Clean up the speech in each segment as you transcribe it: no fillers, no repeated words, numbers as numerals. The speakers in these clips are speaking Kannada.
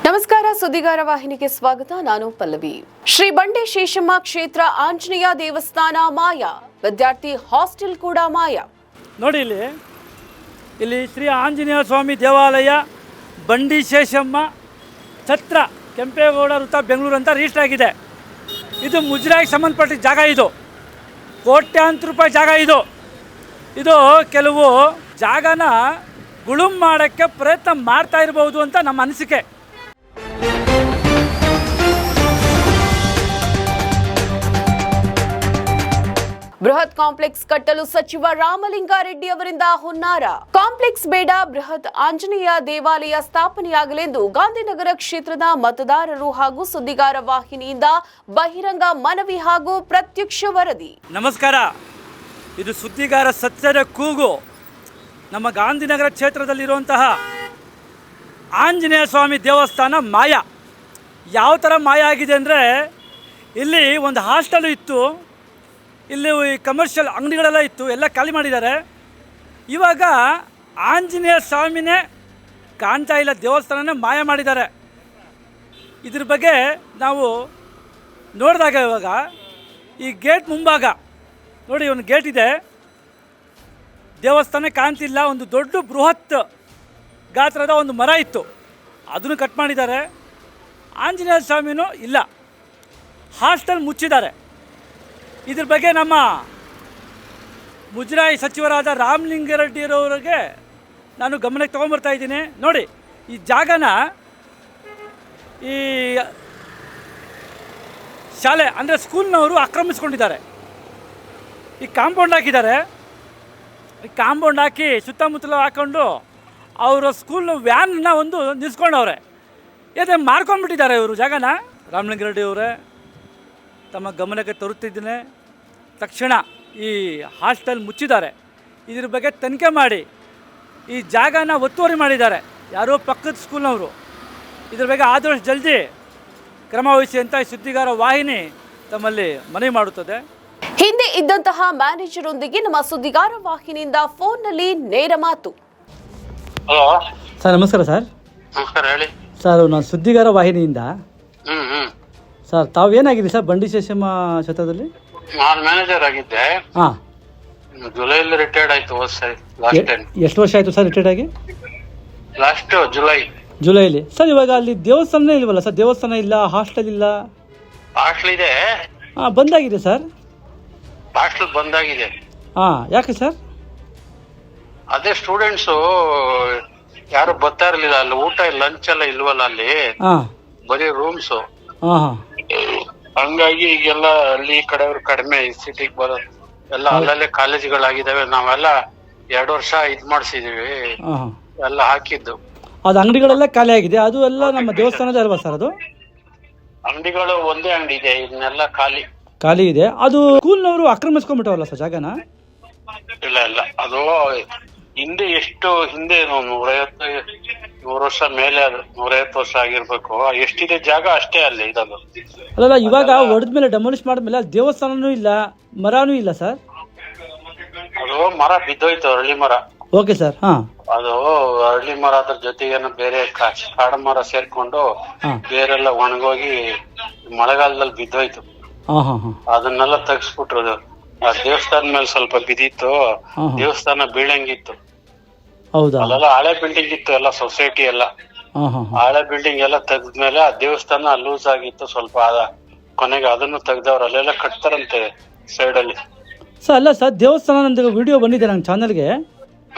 ನಮಸ್ಕಾರ, ಸುದ್ದಿಗಾರ ವಾಹಿನಿಗೆ ಸ್ವಾಗತ. ನಾನು ಪಲ್ಲವಿ. ಶ್ರೀ ಬಂಡೆ ಶೇಷಮ್ಮ ಕ್ಷೇತ್ರ ಆಂಜನೇಯ ದೇವಸ್ಥಾನ ಮಾಯ, ವಿದ್ಯಾರ್ಥಿ ಹಾಸ್ಟೆಲ್ ಕೂಡ ಮಾಯ. ನೋಡಿ, ಇಲ್ಲಿ ಶ್ರೀ ಆಂಜನೇಯ ಸ್ವಾಮಿ ದೇವಾಲಯ ಬಂಡಿ ಶೇಷಮ್ಮ ಛತ್ರ ಕೆಂಪೇಗೌಡ ವೃತ್ತ ಬೆಂಗಳೂರು ಅಂತ ರಿಜಿಸ್ಟರ್ ಆಗಿದೆ. ಇದು ಮುಜರಾಯಿಗೆ ಸಂಬಂಧಪಟ್ಟ ಜಾಗ. ಇದು ಕೋಟ್ಯಾಂತರ ರೂಪಾಯಿ ಜಾಗ. ಇದು ಕೆಲವು ಜಾಗನ ಗುಳುಂ ಮಾಡೋಕ್ಕೆ ಪ್ರಯತ್ನ ಮಾಡ್ತಾ ಇರಬಹುದು ಅಂತ ನಮ್ಮ ಅನಿಸಿಕೆ. ಬೃಹತ್ ಕಾಂಪ್ಲೆಕ್ಸ್ ಕಟ್ಟಲು ಸಚಿವ ರಾಮಲಿಂಗಾರೆಡ್ಡಿ ಅವರಿಂದ ಹುನ್ನಾರ. ಕಾಂಪ್ಲೆಕ್ಸ್ ಬೇಡ, ಬೃಹತ್ ಆಂಜನೇಯ ದೇವಾಲಯ ಸ್ಥಾಪನೆಯಾಗಲೆಂದು ಗಾಂಧಿನಗರ ಕ್ಷೇತ್ರದ ಮತದಾರರು ಹಾಗೂ ಸುದ್ದಿಗಾರ ವಾಹಿನಿಯಿಂದ ಬಹಿರಂಗ ಮನವಿ ಹಾಗೂ ಪ್ರತ್ಯಕ್ಷ ವರದಿ. ನಮಸ್ಕಾರ, ಇದು ಸುದ್ದಿಗಾರ ಸತ್ಯದ ಕೂಗು. ನಮ್ಮ ಗಾಂಧಿನಗರ ಕ್ಷೇತ್ರದಲ್ಲಿರುವಂತಹ ಆಂಜನೇಯ ಸ್ವಾಮಿ ದೇವಸ್ಥಾನ ಮಾಯ. ಯಾವ ಥರ ಮಾಯ ಆಗಿದೆ ಅಂದರೆ, ಇಲ್ಲಿ ಒಂದು ಹಾಸ್ಟೆಲು ಇತ್ತು, ಇಲ್ಲಿ ಕಮರ್ಷಿಯಲ್ ಅಂಗಡಿಗಳೆಲ್ಲ ಇತ್ತು, ಎಲ್ಲ ಖಾಲಿ ಮಾಡಿದ್ದಾರೆ. ಇವಾಗ ಆಂಜನೇಯ ಸ್ವಾಮಿನೇ ಕಾಣ್ತಾ ಇಲ್ಲ, ದೇವಸ್ಥಾನನೇ ಮಾಯ ಮಾಡಿದ್ದಾರೆ. ಇದ್ರ ಬಗ್ಗೆ ನಾವು ನೋಡಿದಾಗ ಇವಾಗ ಈ ಗೇಟ್ ಮುಂಭಾಗ ನೋಡಿ, ಒಂದು ಗೇಟ್ ಇದೆ, ದೇವಸ್ಥಾನ ಕಾಣ್ತಿಲ್ಲ. ಒಂದು ದೊಡ್ಡ ಬೃಹತ್ ಗಾತ್ರದ ಒಂದು ಮರ ಇತ್ತು, ಅದನ್ನು ಕಟ್ ಮಾಡಿದ್ದಾರೆ. ಆಂಜನೇಯ ಸ್ವಾಮಿನೂ ಇಲ್ಲ, ಹಾಸ್ಟೆಲ್ ಮುಚ್ಚಿದ್ದಾರೆ. ಇದ್ರ ಬಗ್ಗೆ ನಮ್ಮ ಮುಜರಾಯಿ ಸಚಿವರಾದ ರಾಮಲಿಂಗಾರೆಡ್ಡಿಯವರಿಗೆ ನಾನು ಗಮನಕ್ಕೆ ತೊಗೊಂಬರ್ತಾ ಇದ್ದೀನಿ. ನೋಡಿ, ಈ ಜಾಗನ ಈ ಶಾಲೆ ಅಂದರೆ ಸ್ಕೂಲ್ನವರು ಆಕ್ರಮಿಸ್ಕೊಂಡಿದ್ದಾರೆ. ಈ ಕಾಂಪೌಂಡ್ ಹಾಕಿದ್ದಾರೆ. ಈ ಕಾಂಪೌಂಡ್ ಹಾಕಿ ಸುತ್ತಮುತ್ತಲು ಹಾಕ್ಕೊಂಡು ಅವರ ಸ್ಕೂಲ್ ವ್ಯಾನ್ನ ಒಂದು ನಿಲ್ಸ್ಕೊಂಡವ್ರೆ. ಯಾಕೆ ಮಾರ್ಕೊಂಡ್ಬಿಟ್ಟಿದ್ದಾರೆ ಇವರು ಜಾಗನ. ರಾಮಲಿಂಗಾರೆಡ್ಡಿ ಅವರೇ, ತಮ್ಮ ಗಮನಕ್ಕೆ ತರುತ್ತಿದ್ದೇನೆ, ತಕ್ಷಣ ಈ ಹಾಸ್ಟೆಲ್ ಮುಚ್ಚಿದ್ದಾರೆ. ಇದ್ರ ಬಗ್ಗೆ ತನಿಖೆ ಮಾಡಿ ಈ ಜಾಗನ ಒತ್ತುವರಿ ಮಾಡಿದ್ದಾರೆ ಯಾರೋ ಪಕ್ಕದ ಸ್ಕೂಲ್ನವರು. ಇದ್ರ ಬಗ್ಗೆ ಆದಷ್ಟು ಜಲ್ದಿ ಕ್ರಮ ವಹಿಸಿ ಅಂತ ಈ ಸುದ್ದಿಗಾರ ವಾಹಿನಿ ತಮ್ಮಲ್ಲಿ ಮನವಿ ಮಾಡುತ್ತದೆ. ಹಿಂದೆ ಇದ್ದಂತಹ ಮ್ಯಾನೇಜರ್ ಒಂದಿಗೆ ನಮ್ಮ ಸುದ್ದಿಗಾರ ವಾಹಿನಿಯಿಂದ ಫೋನ್ನಲ್ಲಿ ನೇರ ಮಾತು. ಹಲೋ ಸರ್, ನಮಸ್ಕಾರ ಸರ್. ನಮಸ್ಕಾರ, ಹೇಳಿ ಸರ್. ನಾನು ಸುದ್ದಿಗಾರ ವಾಹಿನಿಯಿಂದ. ಸರ್, ತಾವೇನಾಗಿದೆ ಸರ್ ಬಂಡಿ ಶೇಷಮ್ಮ ಕ್ಷೇತ್ರದಲ್ಲಿ? ನಾನು ಮ್ಯಾನೇಜರ್ ಆಗಿದ್ದೆ. ಹಾಂ, ಜುಲೈಲಿ ರಿಟೈರ್ಡ್ ಆಯ್ತು. ಲಾಸ್ಟ್ ಟೈಮ್ ಎಷ್ಟು ವರ್ಷ ಆಯಿತು ಸರ್ ರಿಟೈರ್ಡ್ ಆಗಿ? ಲಾಸ್ಟ್ ಜುಲೈಲಿ. ಸರ್, ಇವಾಗ ಅಲ್ಲಿ ದೇವಸ್ಥಾನ ಇಲ್ವಲ್ಲ ಸರ್? ದೇವಸ್ಥಾನ ಇಲ್ಲ, ಹಾಸ್ಟೆಲ್ ಇಲ್ಲ. ಹಾಸ್ಟೆಲ್ ಇದೆ. ಹಾಂ, ಬಂದಾಗಿದೆ ಸರ್. ಹಾಸ್ಟೆಲ್ ಬಂದಾಗಿದೆ. ಹಾಂ, ಯಾಕೆ ಸರ್? ಅದೇ ಸ್ಟೂಡೆಂಟ್ಸು ಯಾರು ಬರ್ತಾ ಇರ್ಲಿಲ್ಲ ಅಲ್ಲಿ. ಊಟ ಲಂಚ್ ಎಲ್ಲ ಇಲ್ವಲ್ಲ ಅಲ್ಲಿ, ಹಾಂ, ಬರೀ ರೂಮ್ಸು. ಹಾಂ ಹಾಂ. ಹಂಗಾಗಿ ಈಗೆಲ್ಲ ಹಳ್ಳಿ ಕಡೆಯವ್ರು ಕಡಿಮೆ, ಸಿಟಿಗೆ ಬರೋದು ಎಲ್ಲ ಅಲ್ಲಲ್ಲೇ ಕಾಲೇಜುಗಳಾಗಿದ್ದಾವೆ. ನಾವೆಲ್ಲ 2 ವರ್ಷ ಇದ್ ಮಾಡ್ಸಿದೀವಿ, ಹಾಂ ಹಾಂ. ಎಲ್ಲ ಹಾಕಿದ್ದು. ಅದು ಅಂಗಡಿಗಳೆಲ್ಲ ಖಾಲಿ ಆಗಿದೆ. ಅದು ಎಲ್ಲ ನಮ್ಮ ದೇವಸ್ಥಾನದ ಅಲ್ವಾ ಸರ್? ಅದು ಅಂಗಡಿಗಳು ಒಂದೇ ಅಂಗಡಿ ಇದೆ, ಇದನ್ನೆಲ್ಲ ಖಾಲಿ ಇದೆ. ಅದು ಸ್ಕೂಲ್ನವರು ಆಕ್ರಮಿಸ್ಕೊಂಡ್ಬಿಟ್ಟವಲ್ಲ ಸರ್ ಜಾಗನ? ಇಲ್ಲ, ಅದು ಹಿಂದೆ 100 ವರ್ಷ ಮೇಲೆ, 150 ವರ್ಷ ಆಗಿರ್ಬೇಕು. ಎಷ್ಟಿದೆ ಜಾಗ ಅಷ್ಟೇ ಅಲ್ಲಿ ಇರೋದು. ಅಲ್ಲ, ಇವಾಗ ಹೊಡೆದ್ಮೇಲೆ ಡೆಮಾಲಿಷ್ ಮಾಡಿದ್ಮೇಲೆ ಅಲ್ಲಿ ದೇವಸ್ಥಾನನೂ ಇಲ್ಲ, ಮರನೂ ಇಲ್ಲ ಸರ್. ಅದು ಮರ ಬಿದ್ದೋಯ್ತು, ಅರಳಿ ಮರ. Okay sir. ಹಾಂ, ಅದು ಅರಳಿ ಮರ, ಅದ್ರ ಜೊತೆಗೇನು ಬೇರೆ ಕಾಡು ಮರ ಸೇರ್ಕೊಂಡು ಬೇರೆಲ್ಲ ಒಣಗೋಗಿ ಮಳೆಗಾಲದಲ್ಲಿ ಬಿದ್ದೋಯ್ತು. ಹಾಂ ಹಾಂ ಹಾಂ. ಅದನ್ನೆಲ್ಲ ತೆಗ್ಸ್ಬಿಟ್ರು. ಆ ದೇವಸ್ಥಾನ ಮೇಲೆ ಸ್ವಲ್ಪ ಬಿದ್ದಿತ್ತು, ದೇವಸ್ಥಾನ ಬೀಳಂಗಿತ್ತು. ಹೌದಾ? ಅಲ್ಲೆಲ್ಲ ಹಳೆ ಬಿಲ್ಡಿಂಗ್ ಇತ್ತು, ಎಲ್ಲ ಸೊಸೈಟಿ ಎಲ್ಲ. ಹಳೆ ಬಿಲ್ಡಿಂಗ್ ಎಲ್ಲ ತೆಗ್ದ್ಮೇಲೆ ಆ ದೇವಸ್ಥಾನ ಲೂಸ್ ಆಗಿತ್ತು ಸ್ವಲ್ಪ. ಕೊನೆಗೆ ಅದನ್ನು ತೆಗ್ದವ್ರು. ಅಲ್ಲೆಲ್ಲ ಕಟ್ತಾರಂತೆ ಸೈಡ್ ಅಲ್ಲಿ. ಸರ್, ಅಲ್ಲ ಸರ್, ದೇವಸ್ಥಾನ ನಂದು ವಿಡಿಯೋ ಬಂದಿದೆ ನನ್ನ ಚಾನಲ್ಗೆ.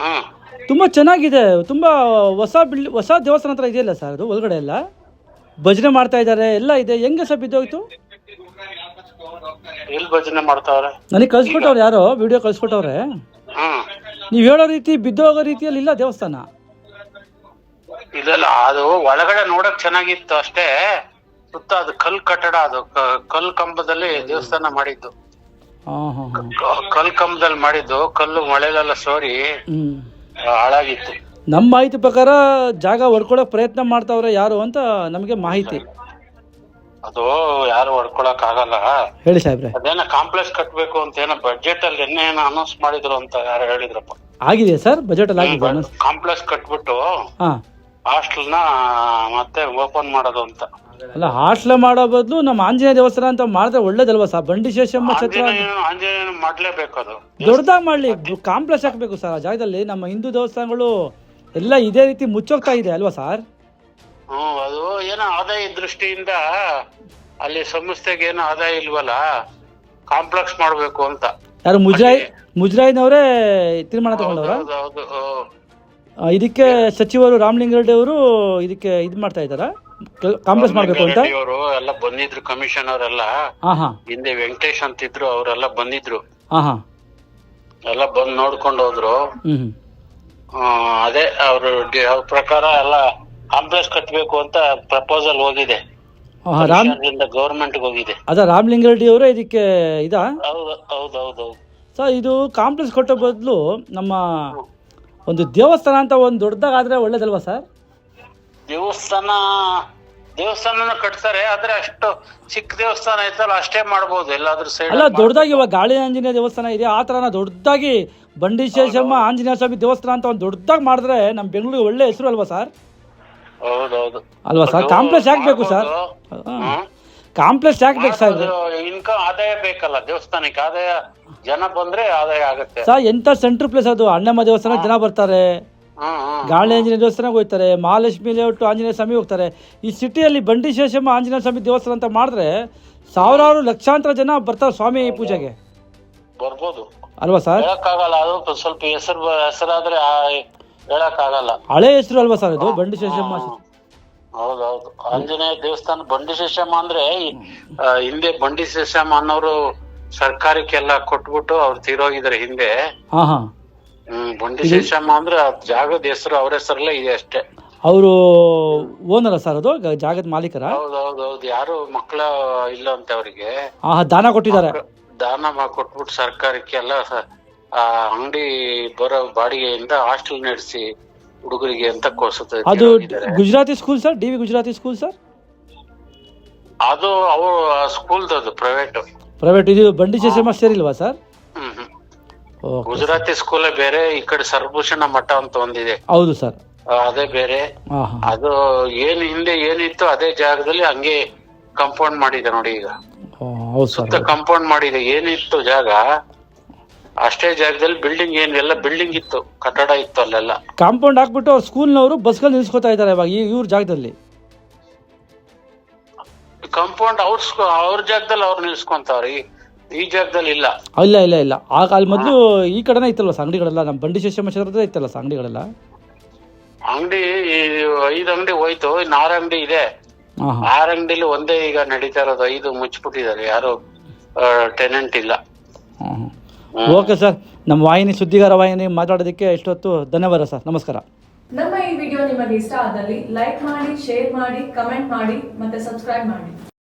ತುಂಬಾ ಚೆನ್ನಾಗಿದೆ. ತುಂಬಾ ಹೊಸ ದೇವಸ್ಥಾನ ಹತ್ರ ಇದೆಯಲ್ಲ ಸರ್? ಅದು ಒಳಗಡೆ ಎಲ್ಲ ಭಜನೆ ಮಾಡ್ತಾ ಇದ್ದಾರೆ, ಎಲ್ಲ ಇದೆ. ಹೆಂಗೆ ಸರ್ ಬಿದ್ದೋಯ್ತು? ಎಲ್ಲಿ ಭಜನೆ ಮಾಡ್ತಾವ್ರೆ? ನನಗೆ ಕಳ್ಸ್ಕೊಟ್ಟವ್ರು, ಯಾರೋ ವಿಡಿಯೋ ಕಳ್ಸ್ಕೊಟ್ಟವ್ರೆ. ನೀವ್ ಹೇಳೋ ರೀತಿ ಬಿದ್ದೋಗೋ ರೀತಿಯಲ್ಲಿ ಇಲ್ಲ ದೇವಸ್ಥಾನ. ಇದೆಲ್ಲ ಅದು ಒಳಗಡೆ ನೋಡಕ್ ಚೆನ್ನಾಗಿತ್ತು ಅಷ್ಟೇ. ಸುತ್ತ ಅದು ಕಲ್ ಕಟ್ಟಡ, ಅದು ಕಲ್ ಕಂಬದಲ್ಲಿ ದೇವಸ್ಥಾನ ಮಾಡಿದ್ದು. ಕಲ್ ಕಂಬದಲ್ಲಿ ಮಾಡಿದ್ದು, ಕಲ್ಲು ಮಳೆಲೆಲ್ಲ ಸೋರಿ ಹಾಳಾಗಿತ್ತು. ನಮ್ಮ ಮಾಹಿತಿ ಪ್ರಕಾರ ಜಾಗ ಹೊಡ್ಕೊಳಕ್ ಪ್ರಯತ್ನ ಮಾಡ್ತಾವ್ರೆ ಯಾರು ಅಂತ ನಮಗೆ ಮಾಹಿತಿ. ಅದು ಯಾರು ಹೊಡ್ಕೊಳಕ್ ಆಗಲ್ಲ. ಹೇಳಿ ಸಾಹೇಬ್ರೆ. ಅದೇನ ಕಾಂಪ್ಲೆಕ್ಸ್ ಕಟ್ಬೇಕು ಅಂತ ಏನೋ ಬಜೆಟ್ ಅಲ್ಲಿ ಏನೋ ಅನೌನ್ಸ್ ಮಾಡಿದ್ರು ಅಂತ ಯಾರು ಹೇಳಿದ್ರಪ್ಪ. ಆಗಿದೆ ಸರ್, ಬಜೆಟ್ ಅಲ್ಲಿ ಆಗಿದೆ. ಕಾಂಪ್ಲೆಕ್ಸ್ ಕಟ್ಬಿಟ್ಟು ಹಾಸ್ಟೆಲ್ನ ಮತ್ತೆ ಓಪನ್ ಮಾಡೋದು ಅಂತ. ಅಲ್ಲ ಹಾಸ್ಟೆಲ್ ಮಾಡೋ ಬದಲು ನಮ್ಮ ಆಂಜನೇಯ ದೇವಸ್ಥಾನ ಅಂತ ಮಾಡಿದ್ರೆ ಒಳ್ಳೇದಲ್ವಾ ಸರ್? ಬಂಡಿ ಶೇಷಮ್ಮ ಛತ್ರ ಆಂಜನೇಯನ ಮಾಡ್ಲೇಬೇಕು, ಅದು ದೊಡ್ಡದಾಗಿ ಮಾಡಲಿ, ಕಾಂಪ್ಲೆಕ್ಸ್ ಹಾಕಬೇಕು ಸರ್ ಆ ಜಾಗದಲ್ಲಿ. ನಮ್ಮ ಹಿಂದೂ ದೇವಸ್ಥಾನಗಳು ಎಲ್ಲ ಇದೇ ರೀತಿ ಮುಚ್ಚೋಗ್ತಾ ಇದೆ ಅಲ್ವಾ ಸರ್? ಅದು ಏನೋ ಆದಾಯ ದೃಷ್ಟಿಯಿಂದ ಅಲ್ಲಿ ಸಂಸ್ಥೆಗೆ ಏನೋ ಆದಾಯ ಇಲ್ವಲ್ಲ, ಕಾಂಪ್ಲೆಕ್ಸ್ ಮಾಡ್ಬೇಕು ಅಂತ. ಯಾರು ಮುಜರಾಯಿನವರೇ ತೀರ್ಮಾನ ತಗೊಂಡವ್ರ? ಹೌದು. ಇದಕ್ಕೆ ಸಚಿವರು ರಾಮಲಿಂಗಾರೆಡ್ಡಿ ಅವರು ಇದಕ್ಕೆ ಇದು ಮಾಡ್ತಾ ಇದ್ದಾರ, ಕಾಂಪ್ಲೆಕ್ಸ್ ಮಾಡ್ಬೇಕು ಅಂತ. ಅವರು ಎಲ್ಲ ಬಂದಿದ್ರು, ಕಮಿಷನರ್ ಎಲ್ಲ ಹಿಂದೆ ವೆಂಕಟೇಶ್ ಅಂತಿದ್ರು, ಅವರೆಲ್ಲ ಬಂದಿದ್ರು, ಎಲ್ಲ ಬಂದ್ ನೋಡ್ಕೊಂಡು ಹೋದ್ರು. ಅದೇ ಅವ್ರ ಪ್ರಕಾರ ಎಲ್ಲ ಕಾಂಪ್ಲೆಕ್ಸ್ ಕಟ್ಟಬೇಕು ಅಂತ ಪ್ರಪೋಸಲ್ ಹೋಗಿದೆ, ಗವರ್ಮೆಂಟ್ ಹೋಗಿದೆ. ಅದ ರಾಮಲಿಂಗಾರೆಡ್ಡಿ ಅವರೇ ಇದಕ್ಕೆ ಇದಾ? ಹೌದು. ಸರ್ ಇದು ಕಾಂಪ್ಲೆಕ್ಸ್ ಕೊಟ್ಟೋ ಬದಲು ನಮ್ಮ ಒಂದು ದೇವಸ್ಥಾನ ಅಂತ ಒಂದು ದೊಡ್ಡದಾಗಾದ್ರೆ ಒಳ್ಳೇದಲ್ವಾ ಸರ್? ದೇವಸ್ಥಾನ ಕಟ್ತಾರೆ, ಆದ್ರೆ ಅಷ್ಟು ಚಿಕ್ಕ ದೇವಸ್ಥಾನ ಐತಲ್ಲ ಅಷ್ಟೇ ಮಾಡ್ಬೋದು, ಎಲ್ಲಾದ್ರೂ ಸೈಡ್. ಅಲ್ಲ ದೊಡ್ಡದಾಗಿ ಇವಾಗ ಗಾಳಿ ಆಂಜನೇಯ ದೇವಸ್ಥಾನ ಇದೆ, ಆ ಥರನ ದೊಡ್ಡದಾಗಿ ಬಂಡಿ ಶೇಷಮ್ಮ ಆಂಜನೇಯ ಸ್ವಾಮಿ ದೇವಸ್ಥಾನ ಅಂತ ಒಂದು ದೊಡ್ಡದಾಗಿ ಮಾಡಿದ್ರೆ ನಮ್ಮ ಬೆಂಗಳೂರಿಗೆ ಒಳ್ಳೆ ಹೆಸರು ಅಲ್ವಾ ಸರ್? ಹೌದೌದು ಅಲ್ವಾ ಸರ್? ಕಾಂಪ್ಲೆಕ್ಸ್ ಹಾಕ್ಬೇಕು ಸರ್, ಕಾಂಪ್ಲೆಕ್ಸ್ ಹಾಕ್ಬೇಕು ಸರ್. ಇನ್ಕಮ್ ಆದಾಯ ಬೇಕಲ್ಲ ದೇವಸ್ಥಾನಕ್ಕೆ, ಆದಾಯ ಜನ ಬಂದ್ರೆ ಆದಾಯ ಆಗುತ್ತೆ ಸರ್. ಎಂತ ಸೆಂಟ್ರ್ ಪ್ಲೇಸ್ ಅದು, ಅಣ್ಣಮ್ಮ ದೇವಸ್ಥಾನ ಜನ ಬರ್ತಾರೆ, ಗಾಳಿ ಆಂಜನೇಯ ದೇವಸ್ಥಾನಕ್ಕೆ ಹೋಗ್ತಾರೆ, ಮಹಾಲಕ್ಷ್ಮಿ ಲೇಔಟ್ ಆಂಜನೇಯ ಸ್ವಾಮಿ ಹೋಗ್ತಾರೆ. ಈ ಸಿಟಿಯಲ್ಲಿ ಬಂಡಿ ಶೇಷಮ್ಮ ಆಂಜನೇಯ ಸ್ವಾಮಿ ದೇವಸ್ಥಾನ ಅಂತ ಮಾಡಿದ್ರೆ ಸಾವಿರಾರು ಲಕ್ಷಾಂತರ ಜನ ಬರ್ತಾರೆ ಸ್ವಾಮಿ ಪೂಜೆಗೆ, ಬರ್ಬೋದು ಅಲ್ವಾ ಸರ್? ಹೇಳಕ್ಕಾಗಲ್ಲ, ಅದು ಸ್ವಲ್ಪ ಹೆಸರಾದ್ರೆ ಹೇಳಕ್ಕಾಗಲ್ಲ. ಹಳೆ ಹೆಸರು ಅಲ್ವಾ ಸರ್ ಇದು ಬಂಡಿ ಶೇಷಮ್ಮ? ಹೌದೌದು. ಆಂಜನೇಯ ದೇವಸ್ಥಾನ ಬಂಡಿ ಶೇಷಮ್ಮ ಅಂದ್ರೆ ಹಿಂದೆ ಬಂಡಿ ಶೇಷಮ್ಮ ಅನ್ನೋರು ಸರ್ಕಾರಕ್ಕೆಲ್ಲ ಕೊಟ್ಬಿಟ್ಟು ಅವ್ರು ತೀರೋಗಿದ್ದಾರೆ ಹಿಂದೆ. ಬಂಡಿ ಶೇಷಮ್ಮ ಅಂದ್ರೆ ಜಾಗದ ಹೆಸರು ಅವ್ರ ಹೆಸರಲ್ಲೇ ಇದೆ ಅಷ್ಟೇ. ಅವರು ಓನರ ಸರ್ ಅದು ಜಾಗದ ಮಾಲೀಕರ? ಹೌದೌದು. ಯಾರು ಮಕ್ಕಳ ಇಲ್ಲ ಅಂತ ಅವ್ರಿಗೆ ದಾನ ಕೊಟ್ಟಿದ್ದಾರೆ, ದಾನ ಕೊಟ್ಬಿಟ್ಟು ಸರ್ಕಾರಕ್ಕೆಲ್ಲ ಅಂಗಡಿ ಬರೋ ಬಾಡಿಗೆಯಿಂದ ಹಾಸ್ಟೆಲ್ ನಡೆಸಿ ಹುಡುಗರಿಗೆ ಅಂತ ಕೋರ್ಸುತ್ತೆ. ಅದು Gujarati school sir, D V Gujarati school sir? ಅದು ಅವು ಸ್ಕೂಲ್ದು ಪ್ರೈವೇಟ್. ಇದು ಬಂಡಿ ಶೇಷಮ್ಮ ಸೇರಿಲ್ವಾ ಸರ್? ಗುಜರಾತಿ ಸ್ಕೂಲೇ ಬೇರೆ, ಈ ಕಡೆ ಸರ್ಭೂಷಣ ಮಠ ಅಂತ ಒಂದಿದೆ. ಹೌದು ಸರ್, ಅದೇ ಬೇರೆ. ಅದು ಹಿಂದೆ ಏನಿತ್ತು ಅದೇ ಜಾಗದಲ್ಲಿ ಹಂಗೆ ಕಂಪೌಂಡ್ ಮಾಡಿದೆ ನೋಡಿ. ಈಗ ಸುತ್ತ ಕಂಪೌಂಡ್ ಮಾಡಿದೆ, ಏನಿತ್ತು ಜಾಗ ಅಷ್ಟೇ ಜಾಗದಲ್ಲಿ ಬಿಲ್ಡಿಂಗ್ ಏನೆಲ್ಲ ಬಿಲ್ಡಿಂಗ್ ಇತ್ತು, ಕಟ್ಟಡ ಇತ್ತು, ಅಲ್ಲೆಲ್ಲ ಕಾಂಪೌಂಡ್ ಹಾಕ್ಬಿಟ್ಟು ಅವ್ರ ಸ್ಕೂಲ್ನವರು ಬಸ್ಗಳು ನಿಲ್ಸ್ಕೊತಾ ಇದ್ದಾರೆ ಇವಾಗ ಇವ್ರ ಜಾಗದಲ್ಲಿ. ಕಂಪೌಂಡ್ ಅವ್ರ ಜಾಗದಲ್ಲಿ ಅವ್ರು ನಿಲ್ಸ್ಕೊಂತಾವ್ರಿ, ಈ ಜಾಗದಲ್ಲಿ ಇಲ್ಲ. ಇಲ್ಲ ಆಗ ಅಲ್ಲಿ ಮೊದಲು ಈ ಕಡೆನೇ ಇತ್ತಲ್ವ ಅಂಗಡಿಗಳೆಲ್ಲ, ನಮ್ಮ ಬಂಡಿ ಶೇಷಮ್ಮ ಕ್ಷೇತ್ರದ ಇತ್ತಲ್ಲ ಅಂಗಡಿಗಳೆಲ್ಲ. ಅಂಗಡಿ 5 ಅಂಗಡಿ ಹೋಯ್ತು, ಇನ್ನು 6 ಅಂಗಡಿ ಇದೆ. 6 ಅಂಗಡಿಲಿ ಒಂದೇ ಈಗ ನಡೀತಾ ಇರೋದು, 5 ಮುಚ್ಚಿಬಿಟ್ಟಿದ್ದಾರೆ, ಯಾರು ಟೆನೆಂಟ್ ಇಲ್ಲ. ಓಕೆ ಸರ್, ನಮ್ಮ ವಾಹಿನಿ ಸುದ್ದಿಗಾರ ವಾಹಿನಿ ಮಾತಾಡೋದಕ್ಕೆ ಇಷ್ಟೊತ್ತು ಧನ್ಯವಾದ ಸರ್, ನಮಸ್ಕಾರ. ನಮ್ಮ ಈ ವಿಡಿಯೋ ನಿಮಗೆ ಇಷ್ಟ ಆದಲ್ಲಿ ಲೈಕ್ ಮಾಡಿ, ಶೇರ್ ಮಾಡಿ, ಕಮೆಂಟ್ ಮಾಡಿ ಮತ್ತೆ ಸಬ್ಸ್ಕ್ರೈಬ್ ಮಾಡಿ.